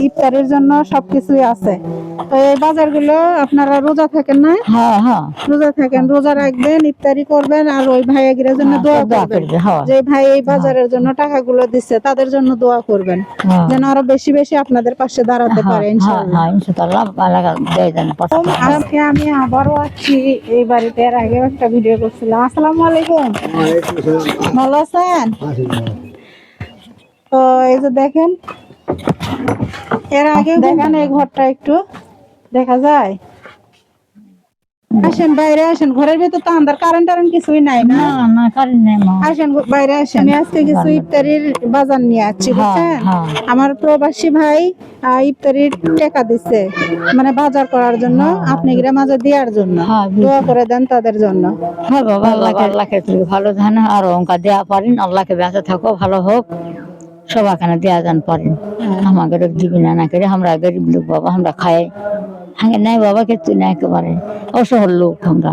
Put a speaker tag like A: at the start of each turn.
A: ইফতারের জন্য সবকিছুই আছে। তো এই বাজারগুলো আপনারা রোজা থাকেন না?
B: হ্যাঁ হ্যাঁ
A: রোজা থাকেন, রোজা রাখবেন, ইফতারি করবেন, আর ওই ভাইয়ের জন্য দোয়া করবেন। যে ভাই এই বাজারের জন্য টাকাগুলো দিচ্ছে তাদের জন্য দোয়া করবেন, যেন আরো বেশি বেশি আপনাদের পাশে দাঁড়াতে পারে ইনশাআল্লাহ। আজকে আমি আবারও আসছি এই বাড়িতে। এর আগে একটা ভিডিও করছিলাম। আসসালামু আলাইকুম, ভালো আছেন? তো এই যে দেখেন, এর আগে দেখেন এই ঘরটা একটু দেখা যায়। আসেন বাইরে আসেন, ঘরের ভিতর তো আন্দার, কারেন্ট কিছুই নাই না?
B: না কারেন্ট নেই মা।
A: আসেন বাইরে আসেন। আমি আজকে কিছু ইফতারির বাজার নিয়ে আসছি, বুঝছেন? আমার প্রবাসী ভাই ইফতারির টাকা দিচ্ছে, মানে বাজার করার জন্য, আপনি গিয়ে মাঝে দেওয়ার জন্য দোয়া করে দেন তাদের জন্য।
B: হ্যাঁ বাবা, আল্লাহকে তুমি ভালো জানো, আর অঙ্কা দেওয়া পারেন, আল্লাহকে বেঁচে থাকো, ভালো হোক, সবাইখানে দেওয়া যান পারেন। আমাদের দিবি না করে, আমরা গরিব লোক বাবা, আমরা খাই হাঙ্গে নাই বাবা, কিছু না একেবারে অসহল লোক আমরা।